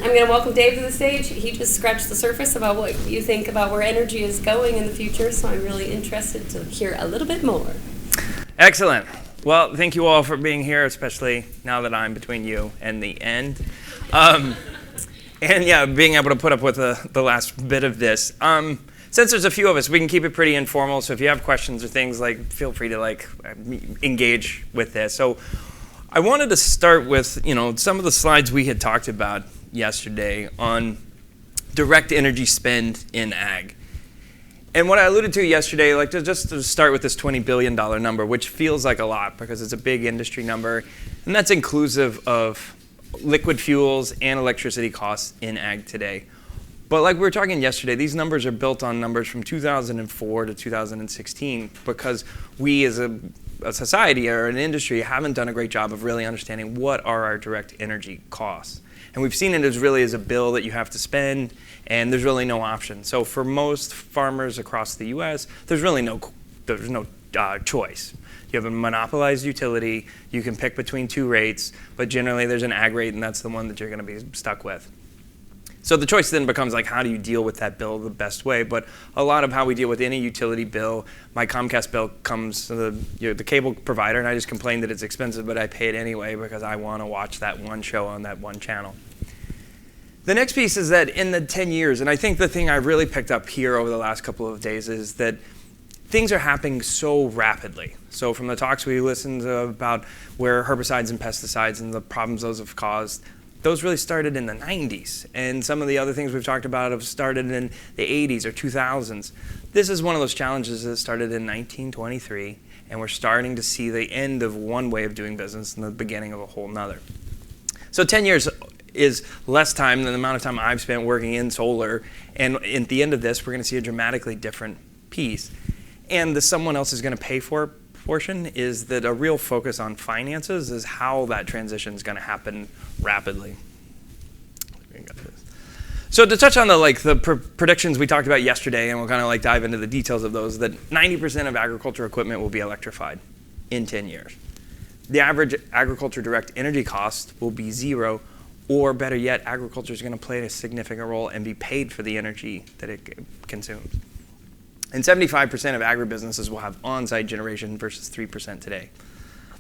I'm going to welcome Dave to the stage. He just scratched the surface about what you think about where energy is going in the future, so I'm really interested to hear a little bit more. Excellent. Well, thank you all for being here, especially now that I'm between you and the end. And yeah, being able to put up with the last bit of this. Since there's a few of us, we can keep it pretty informal, so if you have questions or things, feel free to engage with this. So I wanted to start with some of the slides we had talked about yesterday on direct energy spend in ag. And what I alluded to yesterday, just to start with this $20 billion number, which feels like a lot because it's a big industry number, and that's inclusive of liquid fuels and electricity costs in ag today. But like we were talking yesterday, these numbers are built on numbers from 2004 to 2016 because we as a society or an industry haven't done a great job of really understanding what are our direct energy costs. And we've seen it as really as a bill that you have to spend, and there's really no option. So for most farmers across the U.S., there's no choice. You have a monopolized utility. You can pick between two rates, but generally there's an ag rate, and that's the one that you're going to be stuck with. So the choice then becomes how do you deal with that bill the best way? But a lot of how we deal with any utility bill, my Comcast bill comes to the cable provider, and I just complain that it's expensive, but I pay it anyway because I want to watch that one show on that one channel. The next piece is that in the 10 years, and I think the thing I really picked up here over the last couple of days is that things are happening so rapidly. So from the talks we listened to about where herbicides and pesticides and the problems those have caused, those really started in the 90s. And some of the other things we've talked about have started in the 80s or 2000s. This is one of those challenges that started in 1923, and we're starting to see the end of one way of doing business and the beginning of a whole nother. So 10 years is less time than the amount of time I've spent working in solar. And at the end of this, we're going to see a dramatically different piece. And the someone else is going to pay for portion is that a real focus on finances is how that transition is going to happen rapidly. So to touch on the predictions we talked about yesterday, and we'll kind of dive into the details of those, that 90% of agriculture equipment will be electrified in 10 years. The average agriculture direct energy cost will be zero, or better yet, agriculture is going to play a significant role and be paid for the energy that it consumes. And 75% of agribusinesses will have on-site generation versus 3% today.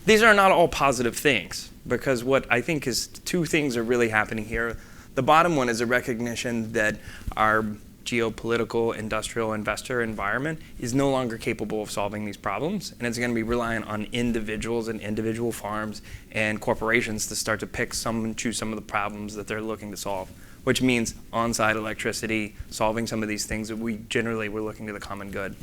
These are not all positive things, because what I think is two things are really happening here. The bottom one is a recognition that our geopolitical, industrial, investor environment is no longer capable of solving these problems, and it's going to be reliant on individuals and individual farms and corporations to start to pick some and choose some of the problems that they're looking to solve, which means on-site electricity, solving some of these things that we generally were looking to the common good.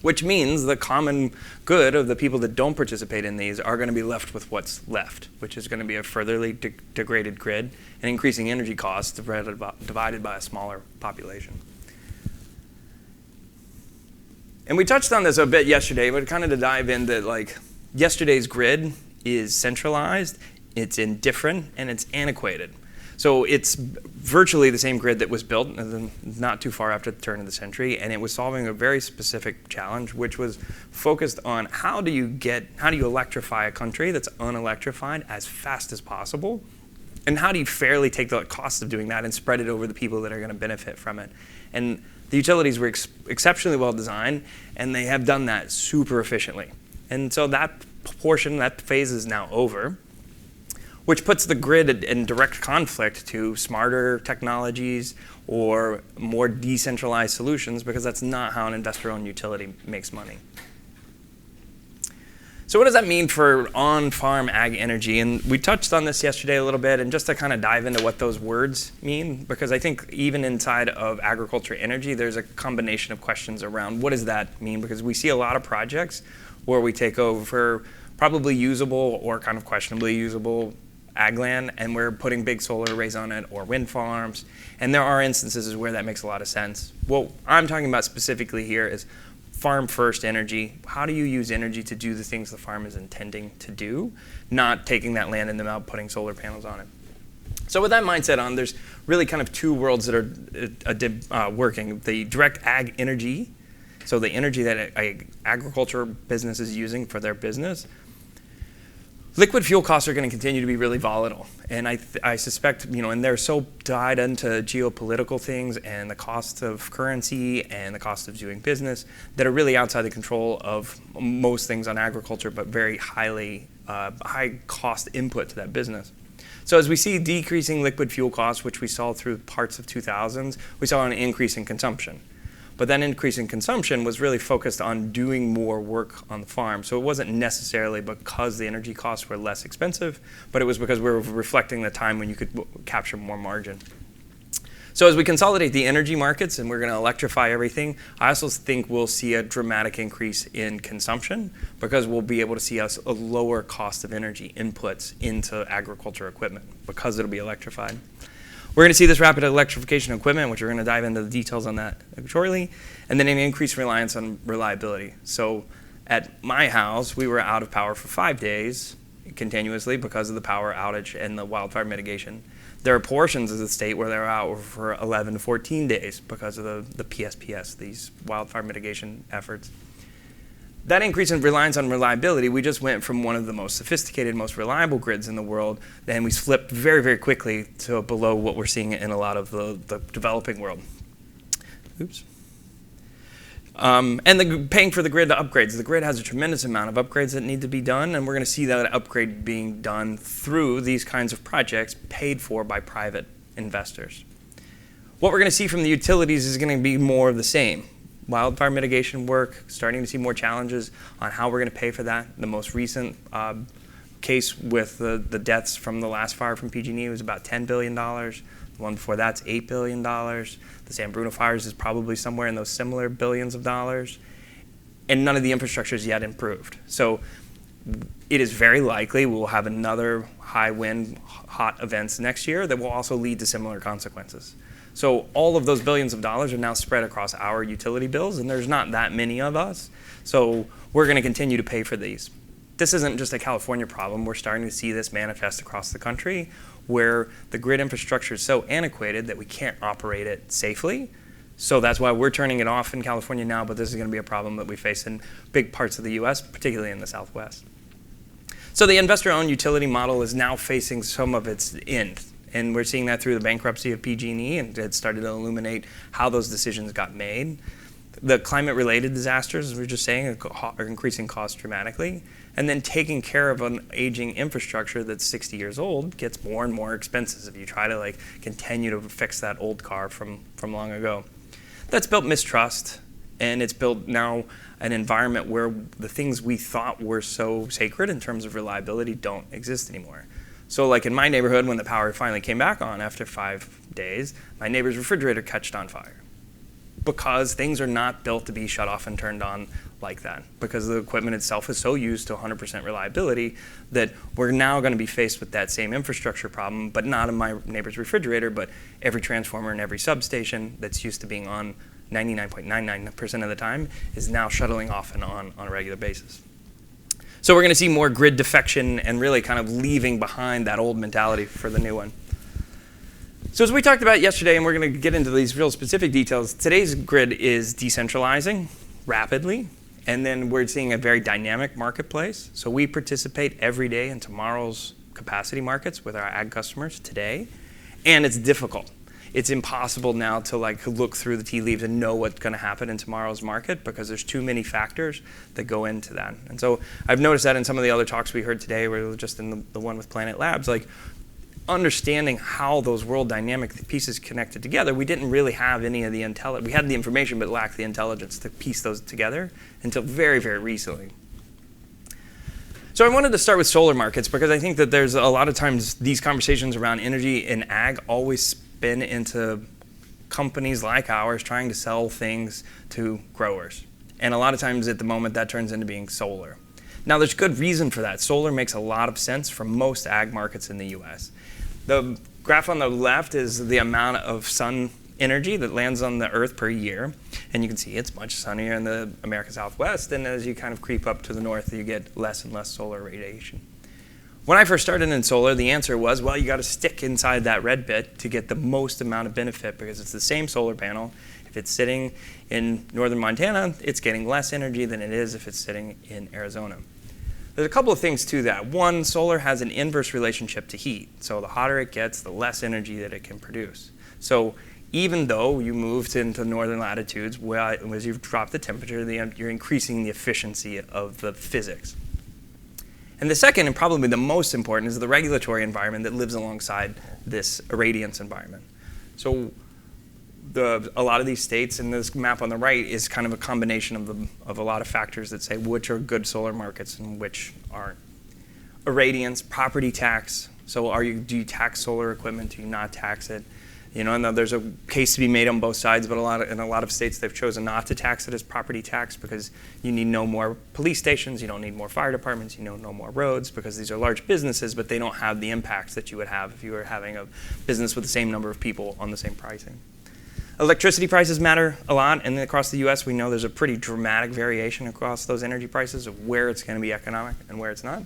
Which means the common good of the people that don't participate in these are going to be left with what's left, which is going to be a furtherly degraded grid and increasing energy costs divided by a smaller population. And we touched on this a bit yesterday, but kind of to dive into yesterday's grid is centralized, it's indifferent, and it's antiquated. So it's virtually the same grid that was built not too far after the turn of the century, and it was solving a very specific challenge, which was focused on how do you electrify a country that's unelectrified as fast as possible, and how do you fairly take the cost of doing that and spread it over the people that are going to benefit from it. And the utilities were exceptionally well designed, and they have done that super efficiently. And so that phase is now over, which puts the grid in direct conflict to smarter technologies or more decentralized solutions, because that's not how an investor-owned utility makes money. So what does that mean for on-farm ag energy? And we touched on this yesterday a little bit, and just to kind of dive into what those words mean, because I think even inside of agriculture energy, there's a combination of questions around what does that mean, because we see a lot of projects where we take over probably usable or kind of questionably usable ag land, and we're putting big solar arrays on it or wind farms, and there are instances where that makes a lot of sense. What I'm talking about specifically here is farm first energy. How do you use energy to do the things the farm is intending to do, not taking that land and then out putting solar panels on it? So with that mindset on, there's really kind of two worlds that are working. The direct ag energy, so the energy that an agriculture business is using for their business, Liquid fuel costs are going to continue to be really volatile, and I suspect, and they're so tied into geopolitical things and the cost of currency and the cost of doing business that are really outside the control of most things on agriculture, but very high cost input to that business. So as we see decreasing liquid fuel costs, which we saw through parts of 2000s, we saw an increase in consumption. But that increase in consumption was really focused on doing more work on the farm. So it wasn't necessarily because the energy costs were less expensive, but it was because we were reflecting the time when you could capture more margin. So as we consolidate the energy markets and we're going to electrify everything, I also think we'll see a dramatic increase in consumption because we'll be able to see a lower cost of energy inputs into agriculture equipment because it'll be electrified. We're going to see this rapid electrification of equipment, which we're going to dive into the details on that shortly, and then an increased reliance on reliability. So at my house, we were out of power for 5 days continuously because of the power outage and the wildfire mitigation. There are portions of the state where they're out for 11 to 14 days because of the PSPS, these wildfire mitigation efforts. That increase in reliance on reliability, we just went from one of the most sophisticated, most reliable grids in the world, then we flipped very, very quickly to below what we're seeing in a lot of the developing world. Oops. And paying for the grid upgrades. The grid has a tremendous amount of upgrades that need to be done, and we're going to see that upgrade being done through these kinds of projects paid for by private investors. What we're going to see from the utilities is going to be more of the same. Wildfire mitigation work, starting to see more challenges on how we're going to pay for that. The most recent case with the deaths from the last fire from PG&E was about $10 billion. The one before that's $8 billion. The San Bruno fires is probably somewhere in those similar billions of dollars. And none of the infrastructure is yet improved. So it is very likely we'll have another high wind, hot events next year that will also lead to similar consequences. So all of those billions of dollars are now spread across our utility bills, and there's not that many of us. So we're going to continue to pay for these. This isn't just a California problem. We're starting to see this manifest across the country where the grid infrastructure is so antiquated that we can't operate it safely. So that's why we're turning it off in California now, but this is going to be a problem that we face in big parts of the US, particularly in the Southwest. So the investor-owned utility model is now facing some of its end. And we're seeing that through the bankruptcy of PG&E, and it started to illuminate how those decisions got made. The climate-related disasters, as we were just saying, are increasing costs dramatically. And then taking care of an aging infrastructure that's 60 years old gets more and more expensive if you try to continue to fix that old car from long ago. That's built mistrust, and it's built now an environment where the things we thought were so sacred in terms of reliability don't exist anymore. So in my neighborhood, when the power finally came back on after 5 days, my neighbor's refrigerator catched on fire because things are not built to be shut off and turned on like that, because the equipment itself is so used to 100% reliability that we're now going to be faced with that same infrastructure problem, but not in my neighbor's refrigerator, but every transformer in every substation that's used to being on 99.99% of the time is now shuttling off and on a regular basis. So we're going to see more grid defection and really kind of leaving behind that old mentality for the new one. So as we talked about yesterday, and we're going to get into these real specific details, today's grid is decentralizing rapidly, and then we're seeing a very dynamic marketplace. So we participate every day in tomorrow's capacity markets with our ag customers today, and it's difficult. It's impossible now to look through the tea leaves and know what's going to happen in tomorrow's market because there's too many factors that go into that. And so I've noticed that in some of the other talks we heard today, or just in the one with Planet Labs, understanding how those world dynamic pieces connected together, we didn't really have any of the intelligence. We had the information but lacked the intelligence to piece those together until very, very recently. So I wanted to start with solar markets because I think that there's a lot of times these conversations around energy and ag always spin into companies like ours trying to sell things to growers. And a lot of times at the moment that turns into being solar. Now there's good reason for that. Solar makes a lot of sense for most ag markets in the US. The graph on the left is the amount of sun energy that lands on the earth per year. And you can see it's much sunnier in the American Southwest, and as you kind of creep up to the north, you get less and less solar radiation. When I first started in solar, the answer was, well, you got to stick inside that red bit to get the most amount of benefit because it's the same solar panel. If it's sitting in northern Montana, it's getting less energy than it is if it's sitting in Arizona. There's a couple of things to that. One, solar has an inverse relationship to heat. So the hotter it gets, the less energy that it can produce. So even though you moved into northern latitudes, as you've dropped the temperature, you're increasing the efficiency of the physics. And the second, and probably the most important, is the regulatory environment that lives alongside this irradiance environment. So a lot of these states, and this map on the right is kind of a combination of a lot of factors that say which are good solar markets and which aren't. Irradiance, property tax. So do you tax solar equipment? Do you not tax it? And there's a case to be made on both sides, but in a lot of states they've chosen not to tax it as property tax because you need no more police stations, you don't need more fire departments, you know, no more roads, because these are large businesses, but they don't have the impacts that you would have if you were having a business with the same number of people on the same pricing. Electricity prices matter a lot, and across the US we know there's a pretty dramatic variation across those energy prices of where it's going to be economic and where it's not.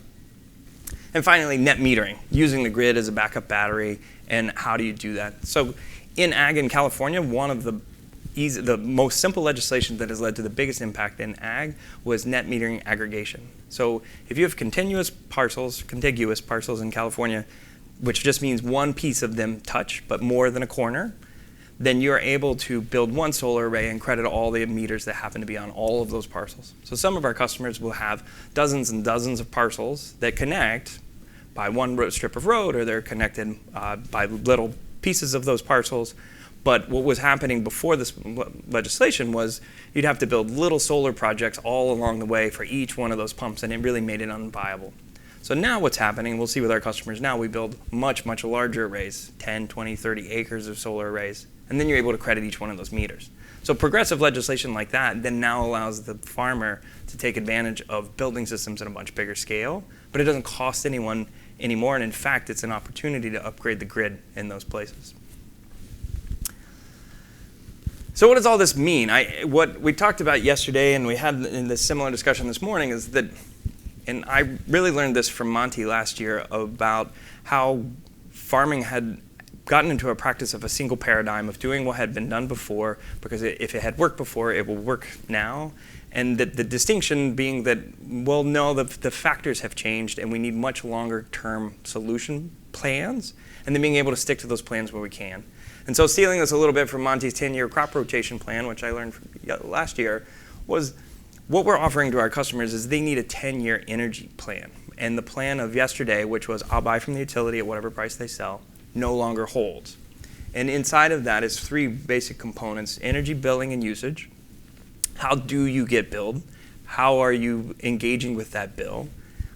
And finally, net metering, using the grid as a backup battery, and how do you do that? So in ag in California, one of the most simple legislation that has led to the biggest impact in ag was net metering aggregation. So if you have contiguous parcels in California, which just means one piece of them touch, but more than a corner, then you're able to build one solar array and credit all the meters that happen to be on all of those parcels. So some of our customers will have dozens and dozens of parcels that connect by one strip of road, or they're connected by little pieces of those parcels. But what was happening before this legislation was you'd have to build little solar projects all along the way for each one of those pumps, and it really made it unviable. So now what's happening, we'll see with our customers now, we build much, much larger arrays, 10, 20, 30 acres of solar arrays, and then you're able to credit each one of those meters. So progressive legislation like that then now allows the farmer to take advantage of building systems at a much bigger scale, but it doesn't cost anyone anymore, and in fact, it's an opportunity to upgrade the grid in those places. So what does all this mean? What we talked about yesterday, and we had in this similar discussion this morning, is that, and I really learned this from Monty last year, about how farming had gotten into a practice of a single paradigm of doing what had been done before, because if it had worked before, it will work now. And the distinction being that, well, no, the factors have changed, and we need much longer term solution plans, and then being able to stick to those plans where we can. And so stealing this a little bit from Monty's 10-year crop rotation plan, which I learned from last year, was what we're offering to our customers is they need a 10-year energy plan. And the plan of yesterday, which was I'll buy from the utility at whatever price they sell, no longer holds. And inside of that is three basic components: energy billing and usage. How do you get billed? How are you engaging with that bill?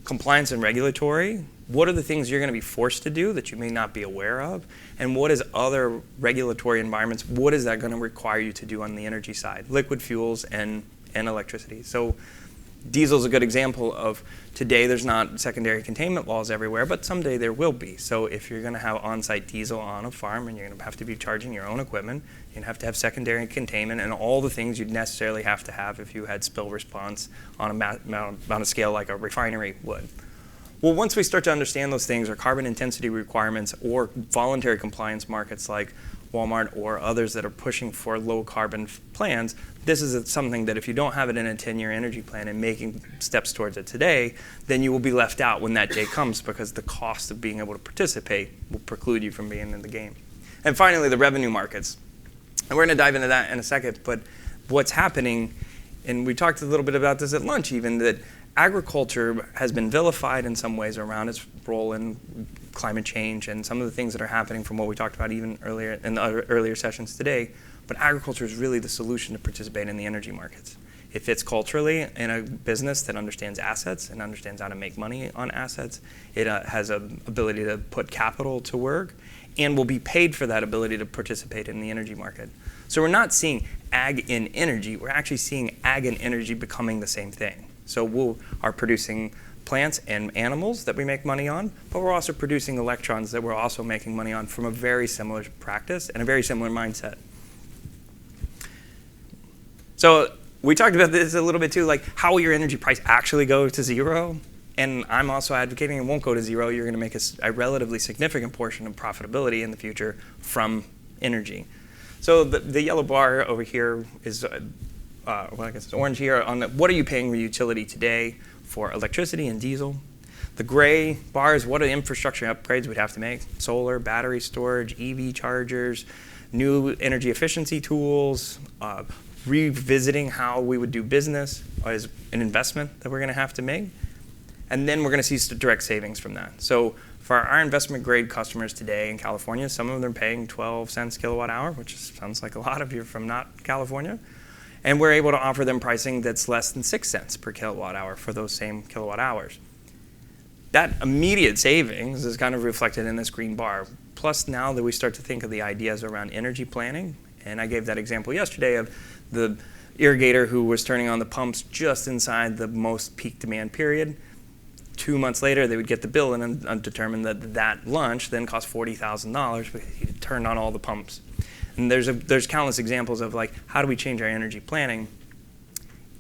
Compliance and regulatory. What are the things you're going to be forced to do that you may not be aware of? And what is other regulatory environments? What is that going to require you to do on the energy side? Liquid fuels and electricity. So diesel is a good example of today there's not secondary containment laws everywhere, but someday there will be. So if you're going to have on-site diesel on a farm and you're going to have to be charging your own equipment, you're going to have secondary containment and all the things you'd necessarily have to have if you had spill response on a scale like a refinery would. Well, once we start to understand those things, or carbon intensity requirements, or voluntary compliance markets like Walmart or others that are pushing for low carbon plans, this is something that if you don't have it in a 10-year energy plan and making steps towards it today, then you will be left out when that day comes, because the cost of being able to participate will preclude you from being in the game. And finally, the revenue markets. And we're going to dive into that in a second, but what's happening, and we talked a little bit about this at lunch even, that agriculture has been vilified in some ways around its role in climate change and some of the things that are happening from what we talked about even earlier in the earlier sessions today. But agriculture is really the solution to participate in the energy markets. It fits culturally in a business that understands assets and understands how to make money on assets. It has an ability to put capital to work and will be paid for that ability to participate in the energy market. So we're not seeing ag in energy, we're actually seeing ag and energy becoming the same thing. So we are producing plants and animals that we make money on, but we're also producing electrons that we're also making money on from a very similar practice and a very similar mindset. So we talked about this a little bit too, like how will your energy price actually go to zero? And I'm also advocating it won't go to zero. You're going to make a relatively significant portion of profitability in the future from energy. So the yellow bar over here is, well, I guess it's orange here, on what are you paying your utility today for electricity and diesel. The gray bars, what are the infrastructure upgrades we'd have to make? Solar, battery storage, EV chargers, new energy efficiency tools, revisiting how we would do business as an investment that we're going to have to make. And then we're going to see direct savings from that. So for our investment grade customers today in California, some of them are paying 12 cents kilowatt hour, which sounds like a lot if you're from not California. And we're able to offer them pricing that's less than 6 cents per kilowatt hour for those same kilowatt hours. That immediate savings is kind of reflected in this green bar. Plus, now that we start to think of the ideas around energy planning, and I gave that example yesterday of the irrigator who was turning on the pumps just inside the most peak demand period. 2 months later, they would get the bill and determine that lunch then cost $40,000 because he turned on all the pumps. And there's countless examples of like, how do we change our energy planning?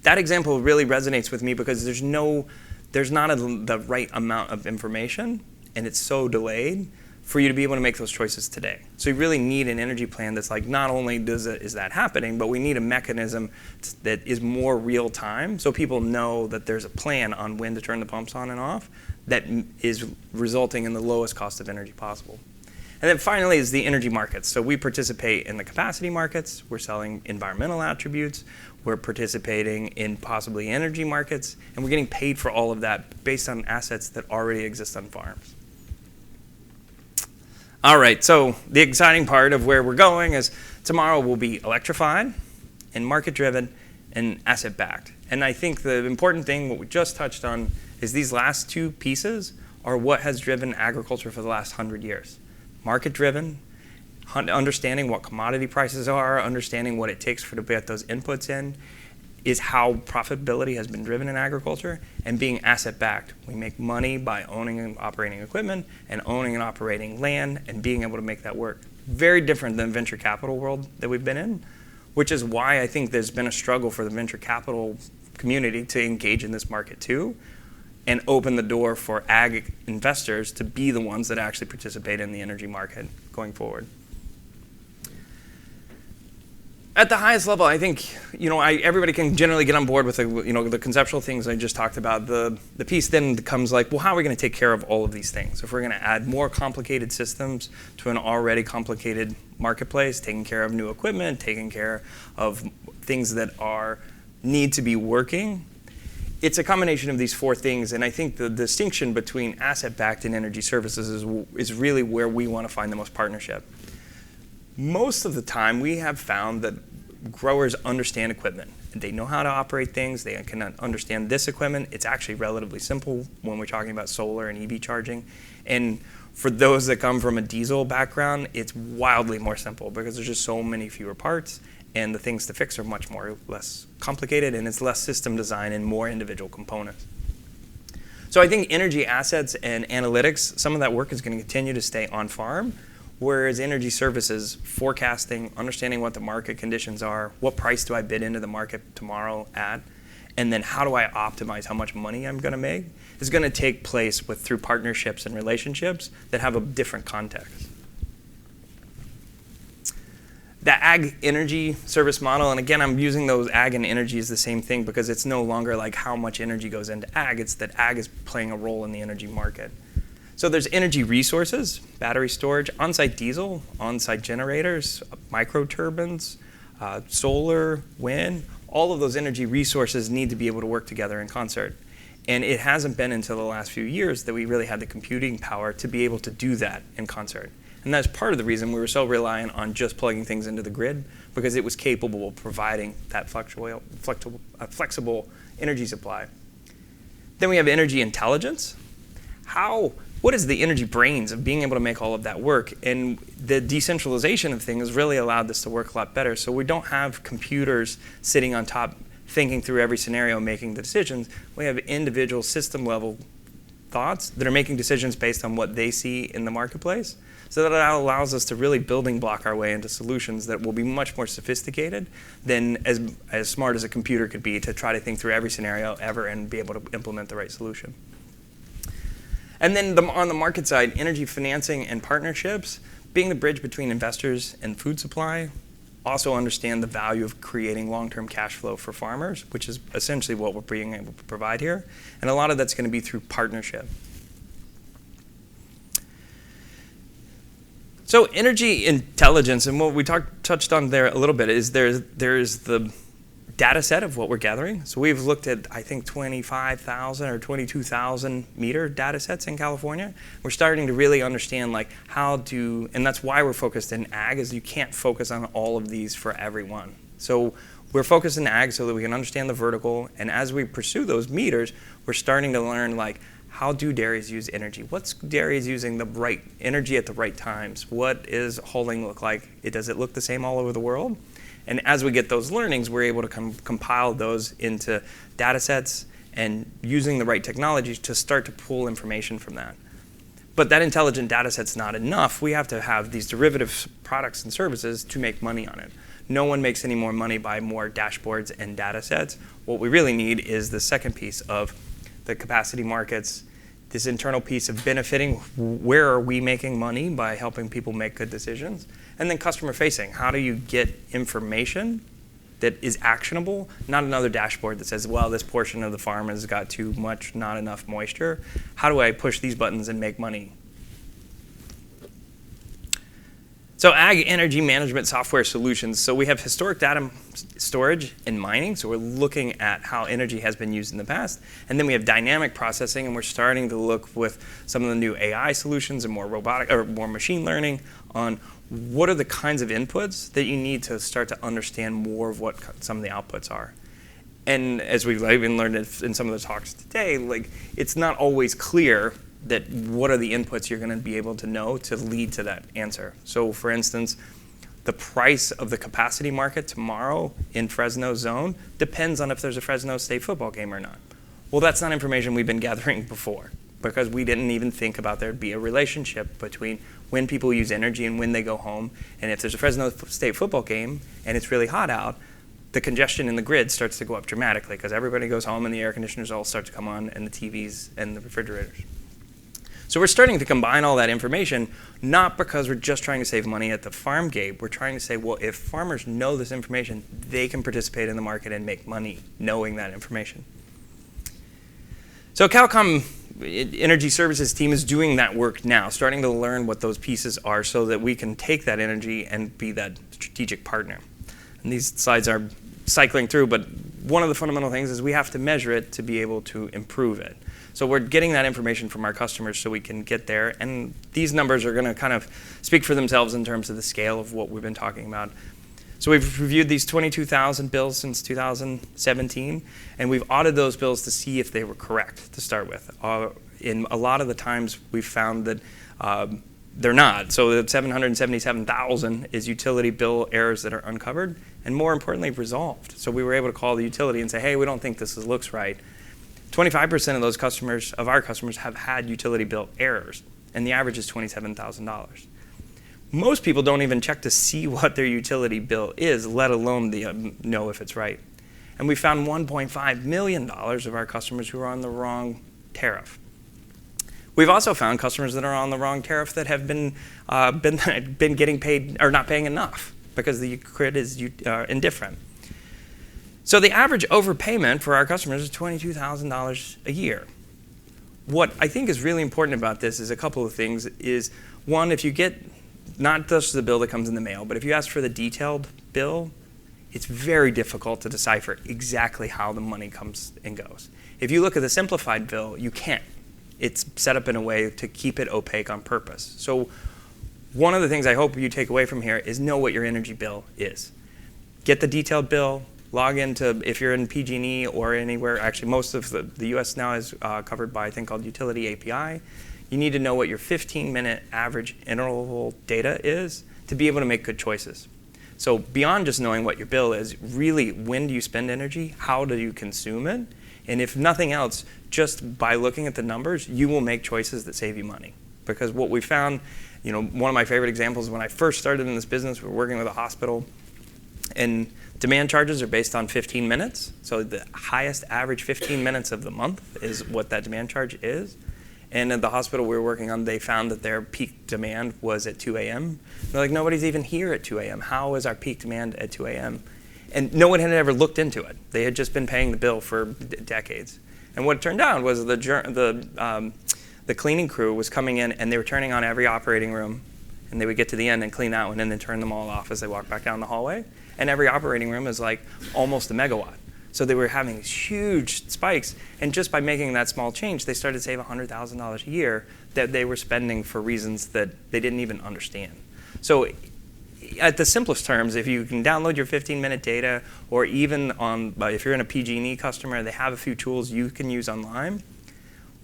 That example really resonates with me because there's not the right amount of information, and it's so delayed for you to be able to make those choices today. So you really need an energy plan that's like, not only is that happening, but we need a mechanism that is more real time so people know that there's a plan on when to turn the pumps on and off that is resulting in the lowest cost of energy possible. And then finally is the energy markets. So we participate in the capacity markets. We're selling environmental attributes. We're participating in possibly energy markets. And we're getting paid for all of that based on assets that already exist on farms. All right, so the exciting part of where we're going is tomorrow will be electrified and market-driven and asset-backed. And I think the important thing, what we just touched on, is these last two pieces are what has driven agriculture for the last 100 years. Market-driven, understanding what commodity prices are, understanding what it takes to get those inputs in, is how profitability has been driven in agriculture, and being asset-backed. We make money by owning and operating equipment and owning and operating land and being able to make that work. Very different than the venture capital world that we've been in, which is why I think there's been a struggle for the venture capital community to engage in this market too and open the door for ag investors to be the ones that actually participate in the energy market going forward. At the highest level, I think everybody can generally get on board with the conceptual things I just talked about. The piece then becomes like, well, how are we going to take care of all of these things? If we're going to add more complicated systems to an already complicated marketplace, taking care of new equipment, taking care of things that need to be working, it's a combination of these four things. And I think the distinction between asset-backed and energy services is really where we want to find the most partnership. Most of the time, we have found that growers understand equipment. They know how to operate things. They can understand this equipment. It's actually relatively simple when we're talking about solar and EV charging. And for those that come from a diesel background, it's wildly more simple because there's just so many fewer parts, and the things to fix are much less complicated, and it's less system design and more individual components. So I think energy assets and analytics, some of that work is going to continue to stay on farm. Whereas energy services, forecasting, understanding what the market conditions are, what price do I bid into the market tomorrow at, and then how do I optimize how much money I'm going to make, is going to take place through partnerships and relationships that have a different context. The ag energy service model, and again, I'm using those ag and energy as the same thing because it's no longer like how much energy goes into ag, it's that ag is playing a role in the energy market. So there's energy resources, battery storage, on-site diesel, on-site generators, microturbines, solar, wind. All of those energy resources need to be able to work together in concert. And it hasn't been until the last few years that we really had the computing power to be able to do that in concert. And that's part of the reason we were so reliant on just plugging things into the grid, because it was capable of providing that flexible energy supply. Then we have energy intelligence. What is the energy brains of being able to make all of that work? And the decentralization of things really allowed this to work a lot better. So we don't have computers sitting on top thinking through every scenario, making the decisions. We have individual system level thoughts that are making decisions based on what they see in the marketplace. So that allows us to really building block our way into solutions that will be much more sophisticated than as smart as a computer could be to try to think through every scenario ever and be able to implement the right solution. And then on the market side, energy financing and partnerships, being the bridge between investors and food supply, also understand the value of creating long-term cash flow for farmers, which is essentially what we're being able to provide here. And a lot of that's going to be through partnership. So energy intelligence, and what we touched on there a little bit, is there's the data set of what we're gathering. So we've looked at, I think, 25,000 or 22,000 meter data sets in California. We're starting to really understand like and that's why we're focused in ag, is you can't focus on all of these for everyone. So we're focused in ag so that we can understand the vertical, and as we pursue those meters, we're starting to learn like, how do dairies use energy? What's dairies using the right energy at the right times? What is hulling look like? Does it look the same all over the world? And as we get those learnings, we're able to compile those into data sets and using the right technologies to start to pull information from that. But that intelligent data set's not enough. We have to have these derivative products and services to make money on it. No one makes any more money by more dashboards and data sets. What we really need is the second piece of the capacity markets, this internal piece of benefiting. Where are we making money by helping people make good decisions? And then customer facing. How do you get information that is actionable, not another dashboard that says, well, this portion of the farm has got too much, not enough moisture. How do I push these buttons and make money? So ag energy management software solutions. So we have historic data storage and mining. So we're looking at how energy has been used in the past. And then we have dynamic processing, and we're starting to look with some of the new AI solutions and more robotic or more machine learning on what are the kinds of inputs that you need to start to understand more of what some of the outputs are. And as we've even learned in some of the talks today, like it's not always clear that what are the inputs you're going to be able to know to lead to that answer. So for instance, the price of the capacity market tomorrow in Fresno zone depends on if there's a Fresno State football game or not. Well, that's not information we've been gathering before, because we didn't even think about there be a relationship between when people use energy and when they go home. And if there's a Fresno State football game and it's really hot out, the congestion in the grid starts to go up dramatically because everybody goes home and the air conditioners all start to come on and the TVs and the refrigerators. So we're starting to combine all that information, not because we're just trying to save money at the farm gate. We're trying to say, well, if farmers know this information, they can participate in the market and make money knowing that information. So CalCom Energy Services team is doing that work now, starting to learn what those pieces are so that we can take that energy and be that strategic partner. And these slides are cycling through, but one of the fundamental things is we have to measure it to be able to improve it. So we're getting that information from our customers so we can get there. And these numbers are going to kind of speak for themselves in terms of the scale of what we've been talking about. So we've reviewed these 22,000 bills since 2017, and we've audited those bills to see if they were correct to start with. In a lot of the times, we've found that they're not. So the 777,000 is utility bill errors that are uncovered, and more importantly, resolved. So we were able to call the utility and say, hey, we don't think this looks right. 25% of those customers, of our customers, have had utility bill errors, and the average is $27,000. Most people don't even check to see what their utility bill is, let alone know if it's right. And we found $1.5 million of our customers who are on the wrong tariff. We've also found customers that are on the wrong tariff that have been getting paid or not paying enough because the grid is indifferent. So the average overpayment for our customers is $22,000 a year. What I think is really important about this is a couple of things. Is one, if you get not just the bill that comes in the mail, but if you ask for the detailed bill, it's very difficult to decipher exactly how the money comes and goes. If you look at the simplified bill, you can't. It's set up in a way to keep it opaque on purpose. So one of the things I hope you take away from here is know what your energy bill is. Get the detailed bill. Log into, if you're in PG&E or anywhere, actually most of the US now is covered by a thing called Utility API. You need to know what your 15-minute average interval data is to be able to make good choices. So beyond just knowing what your bill is, really when do you spend energy, how do you consume it, and if nothing else, just by looking at the numbers, you will make choices that save you money. Because what we found, one of my favorite examples when I first started in this business, we were working with a hospital, and demand charges are based on 15 minutes. So the highest average 15 minutes of the month is what that demand charge is. And at the hospital we were working on, they found that their peak demand was at 2 a.m. They're like, nobody's even here at 2 a.m. How is our peak demand at 2 a.m.? And no one had ever looked into it. They had just been paying the bill for decades. And what it turned out was the cleaning crew was coming in and they were turning on every operating room, and they would get to the end and clean that one and then turn them all off as they walked back down the hallway. And every operating room is like almost a megawatt. So they were having these huge spikes, and just by making that small change, they started to save $100,000 a year that they were spending for reasons that they didn't even understand. So at the simplest terms, if you can download your 15-minute data, or even if you're in a PG&E customer, they have a few tools you can use online.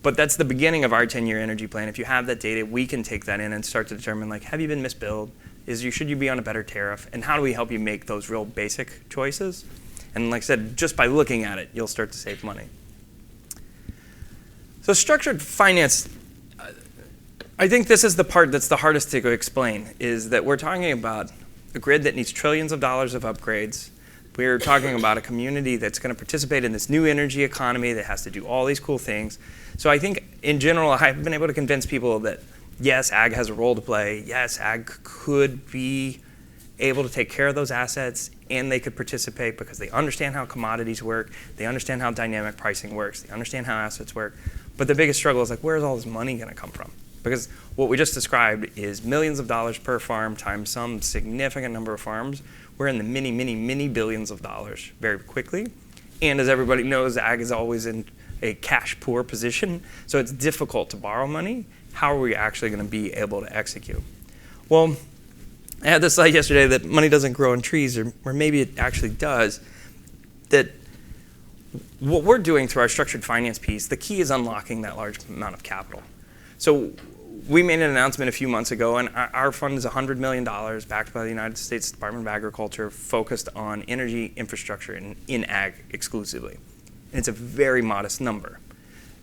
But that's the beginning of our 10-year energy plan. If you have that data, we can take that in and start to determine, like, have you been misbilled? Should you be on a better tariff? And how do we help you make those real basic choices? And like I said, just by looking at it, you'll start to save money. So structured finance, I think this is the part that's the hardest to explain, is that we're talking about a grid that needs trillions of dollars of upgrades. We're talking about a community that's going to participate in this new energy economy that has to do all these cool things. So I think in general, I've been able to convince people that yes, ag has a role to play. Yes, ag could be able to take care of those assets, and they could participate because they understand how commodities work, they understand how dynamic pricing works, they understand how assets work. But the biggest struggle is, like, where's all this money going to come from? Because what we just described is millions of dollars per farm times some significant number of farms. We're in the many billions of dollars very quickly. And as everybody knows, ag is always in a cash poor position, so it's difficult to borrow money. How are we actually going to be able to execute? Well, I had this slide yesterday that money doesn't grow on trees, or maybe it actually does. That what we're doing through our structured finance piece, the key is unlocking that large amount of capital. So we made an announcement a few months ago, and our fund is $100 million backed by the United States Department of Agriculture, focused on energy infrastructure in ag exclusively. And it's a very modest number.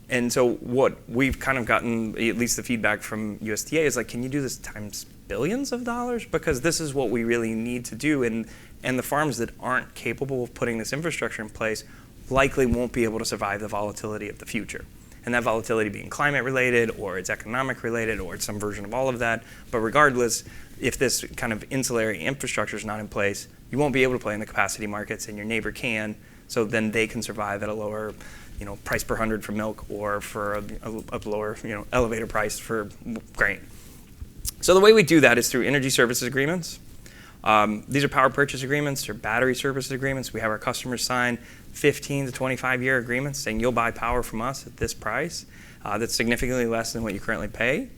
And so what we've kind of gotten, at least the feedback from USDA, is like, can you do this times billions of dollars? Because this is what we really need to do. And the farms that aren't capable of putting this infrastructure in place likely won't be able to survive the volatility of the future. And that volatility being climate related, or it's economic related, or it's some version of all of that. But regardless, if this kind of insulary infrastructure is not in place, you won't be able to play in the capacity markets, and your neighbor can. So then they can survive at a lower, price per hundred for milk, or for a lower, elevator price for grain. So the way we do that is through energy services agreements. These are power purchase agreements or battery services agreements. We have our customers sign 15 to 25-year agreements saying you'll buy power from us at this price. That's significantly less than what you currently pay.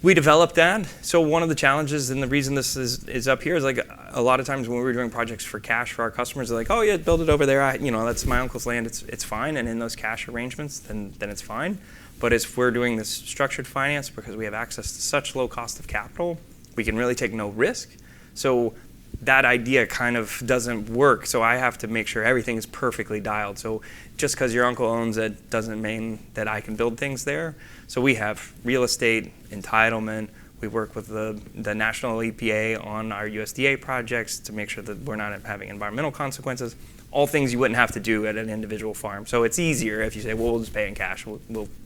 We developed that. So one of the challenges, and the reason this is up here, is like a lot of times when we were doing projects for cash for our customers, they're like, oh yeah, build it over there. That's my uncle's land. It's fine. And in those cash arrangements, then it's fine. But if we're doing this structured finance, because we have access to such low cost of capital, we can really take no risk. So that idea kind of doesn't work. So I have to make sure everything is perfectly dialed. So just because your uncle owns it doesn't mean that I can build things there. So we have real estate, entitlement. We work with the national EPA on our USDA projects to make sure that we're not having environmental consequences. All things you wouldn't have to do at an individual farm. So it's easier if you say, well, we'll just pay in cash.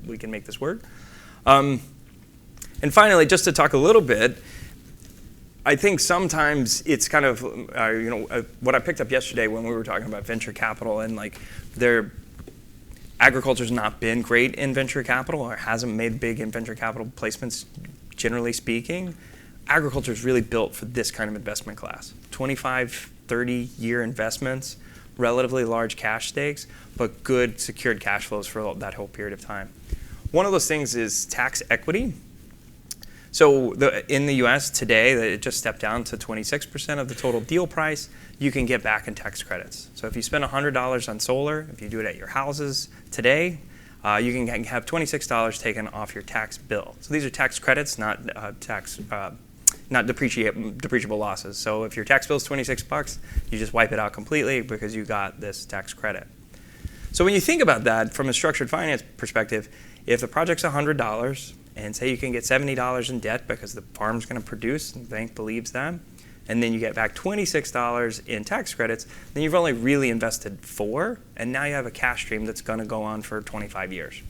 We can make this work. And finally, just to talk a little bit, I think sometimes it's kind of, what I picked up yesterday when we were talking about venture capital, and like agriculture's not been great in venture capital, or hasn't made big in venture capital placements, generally speaking. Agriculture is really built for this kind of investment class. 25, 30-year investments, relatively large cash stakes, but good secured cash flows for that whole period of time. One of those things is tax equity. So in the US today, it just stepped down to 26% of the total deal price. You can get back in tax credits. So if you spend $100 on solar, if you do it at your houses today, you can have $26 taken off your tax bill. So these are tax credits, not depreciable losses. So if your tax bill is $26, you just wipe it out completely because you got this tax credit. So when you think about that from a structured finance perspective, if the project's $100, and say you can get $70 in debt because the farm's going to produce, and the bank believes that, and then you get back $26 in tax credits, then you've only really invested $4, and now you have a cash stream that's going to go on for 25 years.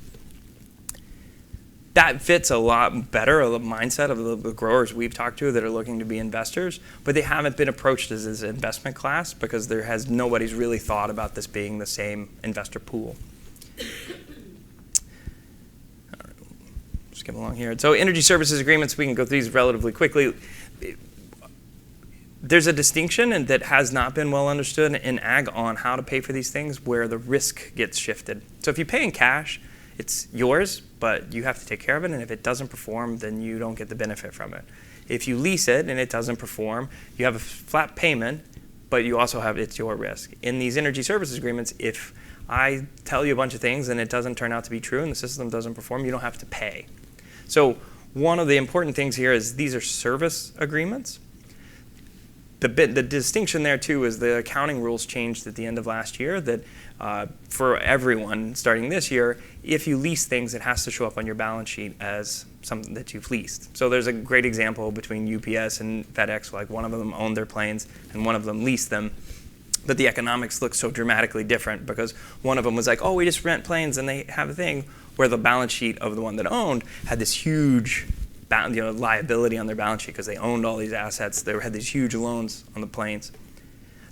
That fits a lot better of the mindset of the growers we've talked to that are looking to be investors, but they haven't been approached as an investment class because nobody's really thought about this being the same investor pool. Skip along here. So energy services agreements, we can go through these relatively quickly. There's a distinction that has not been well understood in ag on how to pay for these things where the risk gets shifted. So if you pay in cash, it's yours, but you have to take care of it, and if it doesn't perform, then you don't get the benefit from it. If you lease it and it doesn't perform, you have a flat payment, but you also have it's your risk. In these energy services agreements, if I tell you a bunch of things and it doesn't turn out to be true and the system doesn't perform, you don't have to pay. So one of the important things here is these are service agreements. The distinction there, too, is the accounting rules changed at the end of last year that for everyone starting this year, if you lease things, it has to show up on your balance sheet as something that you've leased. So there's a great example between UPS and FedEx, like one of them owned their planes and one of them leased them. But the economics look so dramatically different because one of them was like, oh, we just rent planes and they have a thing, where the balance sheet of the one that owned had this huge liability on their balance sheet because they owned all these assets. They had these huge loans on the planes.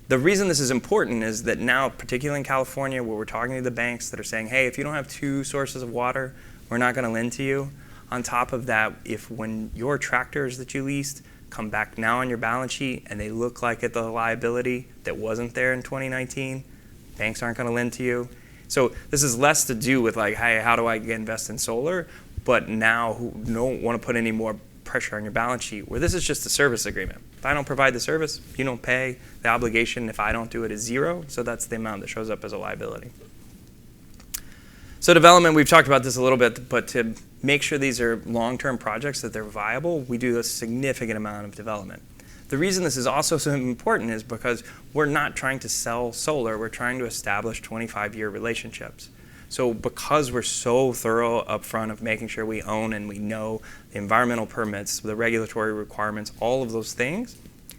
The reason this is important is that now, particularly in California, where we're talking to the banks that are saying, hey, if you don't have 2 sources of water, we're not going to lend to you. On top of that, if when your tractors that you leased come back now on your balance sheet and they look like it's a liability that wasn't there in 2019, banks aren't going to lend to you. So this is less to do with like, hey, how do I invest in solar? But now who don't want to put any more pressure on your balance sheet, where this is just a service agreement. If I don't provide the service, you don't pay. The obligation, if I don't do it, is 0. So that's the amount that shows up as a liability. So development, we've talked about this a little bit, but to make sure these are long-term projects, that they're viable, we do a significant amount of development. The reason this is also so important is because we're not trying to sell solar. We're trying to establish 25-year relationships. So because we're so thorough up front of making sure we own and we know the environmental permits, the regulatory requirements, all of those things,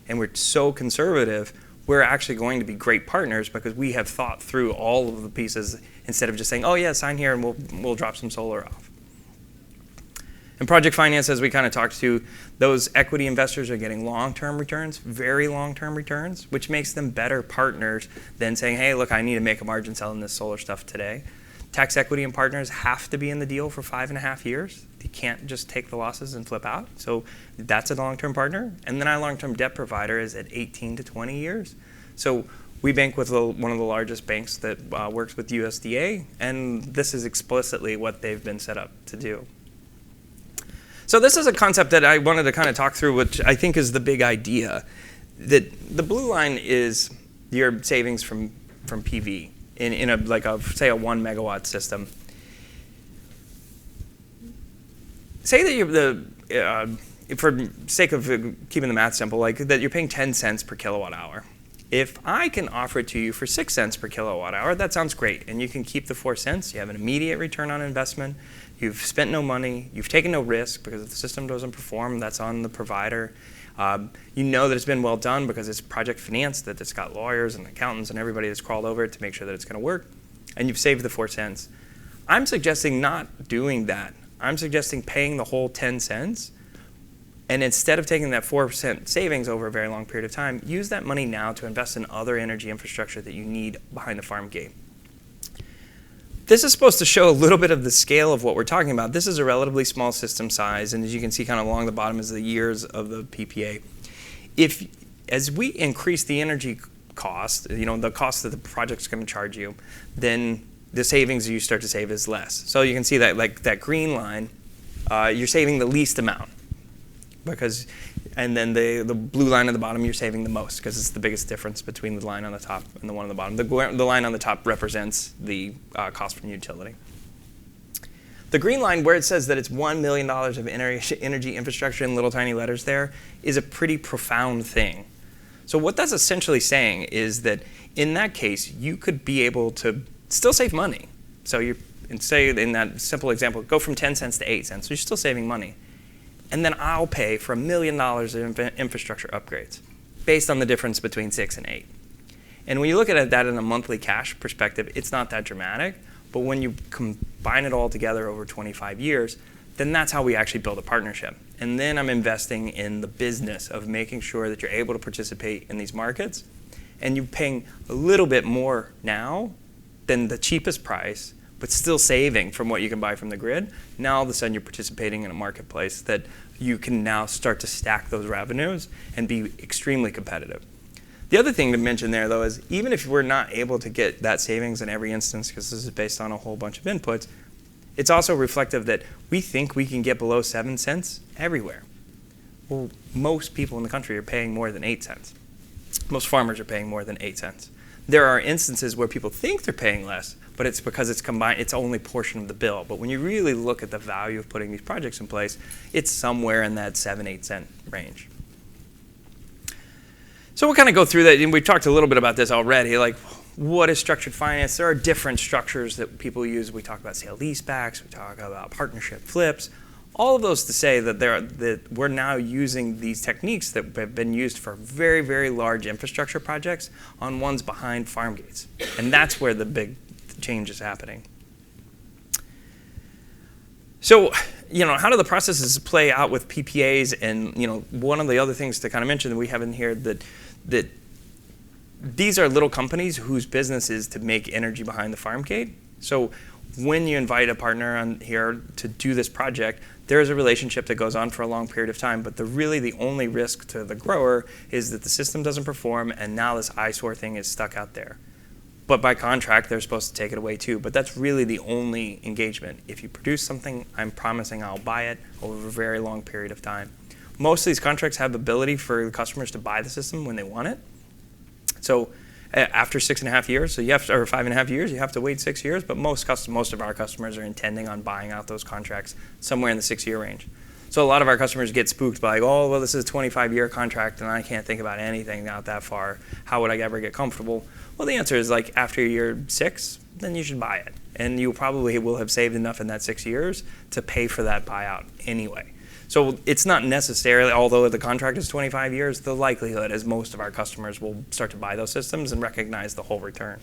and we're so conservative, we're actually going to be great partners because we have thought through all of the pieces instead of just saying, oh yeah, sign here and we'll drop some solar off. In project finance, as we kind of talked to, those equity investors are getting long-term returns, very long-term returns, which makes them better partners than saying, hey, look, I need to make a margin selling this solar stuff today. Tax equity and partners have to be in the deal for 5.5 years. You can't just take the losses and flip out. So that's a long-term partner. And then our long-term debt provider is at 18 to 20 years. So we bank with one of the largest banks that works with USDA, and this is explicitly what they've been set up to do. So this is a concept that I wanted to kind of talk through, which I think is the big idea. That the blue line is your savings from PV. In a say a 1 megawatt system. Say that for sake of keeping the math simple, like that you're paying 10 cents per kilowatt hour. If I can offer it to you for 6 cents per kilowatt hour, that sounds great, and you can keep the 4 cents. You have an immediate return on investment. You've spent no money. You've taken no risk because if the system doesn't perform, that's on the provider. You know that it's been well done because it's project finance, that it's got lawyers and accountants and everybody that's crawled over it to make sure that it's going to work, and you've saved the 4 cents. I'm suggesting not doing that. I'm suggesting paying the whole 10 cents, and instead of taking that 4% savings over a very long period of time, use that money now to invest in other energy infrastructure that you need behind the farm gate. This is supposed to show a little bit of the scale of what we're talking about. This is a relatively small system size, and as you can see kind of along the bottom is the years of the PPA. As we increase the energy cost, the cost that the project's going to charge you, then the savings you start to save is less. So you can see that like that green line, you're saving the least amount. And then the blue line at the bottom, you're saving the most because it's the biggest difference between the line on the top and the one on the bottom. The line on the top represents the cost from utility. The green line, where it says that it's $1 million of energy infrastructure in little tiny letters there, is a pretty profound thing. So what that's essentially saying is that in that case, you could be able to still save money. So say in that simple example, go from 10 cents to 8 cents. So you're still saving money. And then I'll pay for $1 million of infrastructure upgrades based on the difference between 6 and 8. And when you look at that in a monthly cash perspective, it's not that dramatic. But when you combine it all together over 25 years, then that's how we actually build a partnership. And then I'm investing in the business of making sure that you're able to participate in these markets, and you're paying a little bit more now than the cheapest price, but still saving from what you can buy from the grid. Now all of a sudden you're participating in a marketplace that you can now start to stack those revenues and be extremely competitive. The other thing to mention there, though, is even if we're not able to get that savings in every instance, because this is based on a whole bunch of inputs, it's also reflective that we think we can get below 7 cents everywhere. Well, most people in the country are paying more than 8 cents. Most farmers are paying more than 8 cents. There are instances where people think they're paying less, but it's because it's combined, it's only a portion of the bill. But when you really look at the value of putting these projects in place, it's somewhere in that 7-8 cent range. So we'll kind of go through that, and we've talked a little bit about this already, like what is structured finance? There are different structures that people use. We talk about sale leasebacks, we talk about partnership flips, all of those to say that we're now using these techniques that have been used for very, very large infrastructure projects on ones behind farm gates. And that's where the big change is happening. So, how do the processes play out with PPAs? And, one of the other things to kind of mention that we have in here that these are little companies whose business is to make energy behind the farm gate. So when you invite a partner on here to do this project, there is a relationship that goes on for a long period of time, but really the only risk to the grower is that the system doesn't perform, and now this eyesore thing is stuck out there. But by contract, they're supposed to take it away too. But that's really the only engagement. If you produce something, I'm promising I'll buy it over a very long period of time. Most of these contracts have the ability for the customers to buy the system when they want it. So after 6.5 years, so you have to, or 5.5 years, you have to wait 6 years. But most of our customers are intending on buying out those contracts somewhere in the 6-year range. So a lot of our customers get spooked by, this is a 25-year contract, and I can't think about anything out that far. How would I ever get comfortable? Well, the answer is after year 6, then you should buy it. And you probably will have saved enough in that 6 years to pay for that buyout anyway. So it's not necessarily, although the contract is 25 years, the likelihood is most of our customers will start to buy those systems and recognize the whole return.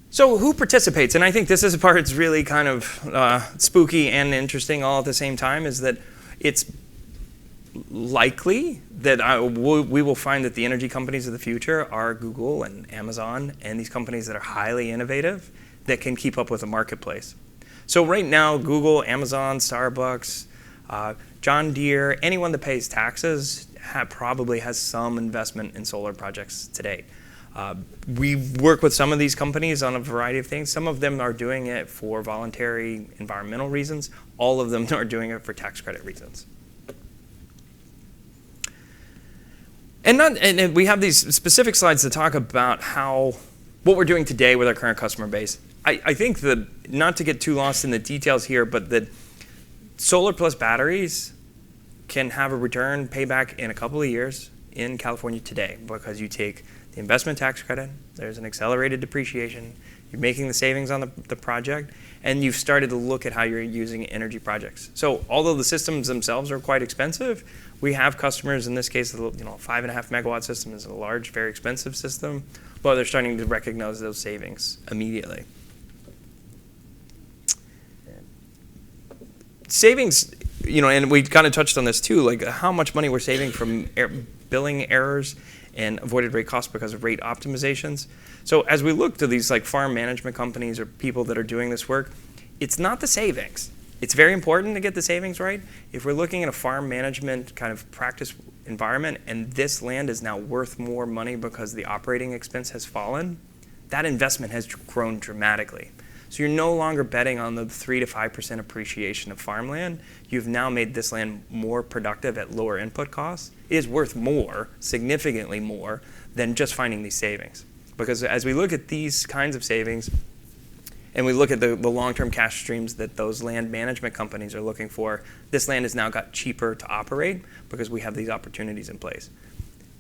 So who participates? And I think this is the part that's really kind of spooky and interesting all at the same time, is that it's likely that we will find that the energy companies of the future are Google and Amazon and these companies that are highly innovative that can keep up with the marketplace. So right now, Google, Amazon, Starbucks, John Deere, anyone that pays taxes probably has some investment in solar projects today. We work with some of these companies on a variety of things. Some of them are doing it for voluntary environmental reasons. All of them are doing it for tax credit reasons. And we have these specific slides to talk about what we're doing today with our current customer base. I think that, not to get too lost in the details here, but that solar plus batteries can have a return payback in a couple of years in California today, because you take the investment tax credit, there's an accelerated depreciation, you're making the savings on the project, and you've started to look at how you're using energy projects. So although the systems themselves are quite expensive, we have customers, in this case, a 5.5 megawatt system is a large, very expensive system, but they're starting to recognize those savings immediately. Savings, and we kind of touched on this too, how much money we're saving from billing errors and avoided rate costs because of rate optimizations. So as we look to these farm management companies or people that are doing this work, it's not the savings. It's very important to get the savings right. If we're looking at a farm management kind of practice environment and this land is now worth more money because the operating expense has fallen, that investment has grown dramatically. So you're no longer betting on the 3 to 5% appreciation of farmland. You've now made this land more productive at lower input costs. It is worth more, significantly more, than just finding these savings. Because as we look at these kinds of savings, and we look at the long-term cash streams that those land management companies are looking for, this land has now got cheaper to operate because we have these opportunities in place.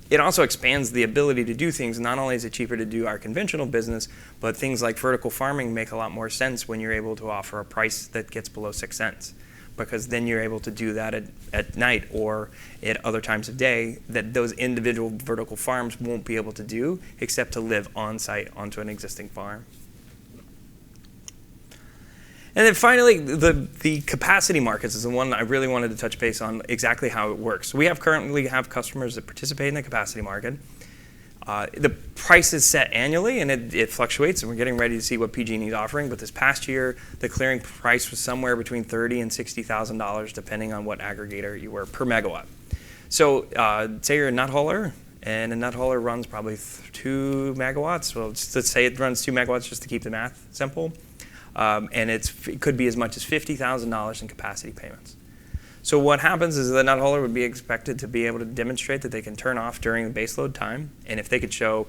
It also expands the ability to do things. Not only is it cheaper to do our conventional business, but things like vertical farming make a lot more sense when you're able to offer a price that gets below 6 cents. Because then you're able to do that at night or at other times of day that those individual vertical farms won't be able to do except to live on site onto an existing farm. And then finally, the capacity markets is the one I really wanted to touch base on exactly how it works. So we currently have customers that participate in the capacity market. The price is set annually, and it fluctuates, and we're getting ready to see what PG&E is offering. But this past year, the clearing price was somewhere between $30,000 and $60,000, depending on what aggregator you were per megawatt. So say you're a nut hauler, and a nut hauler runs probably 2 megawatts. Well, let's say it runs 2 megawatts just to keep the math simple. And it could be as much as $50,000 in capacity payments. So what happens is the nut hauler would be expected to be able to demonstrate that they can turn off during the baseload time. And if they could show,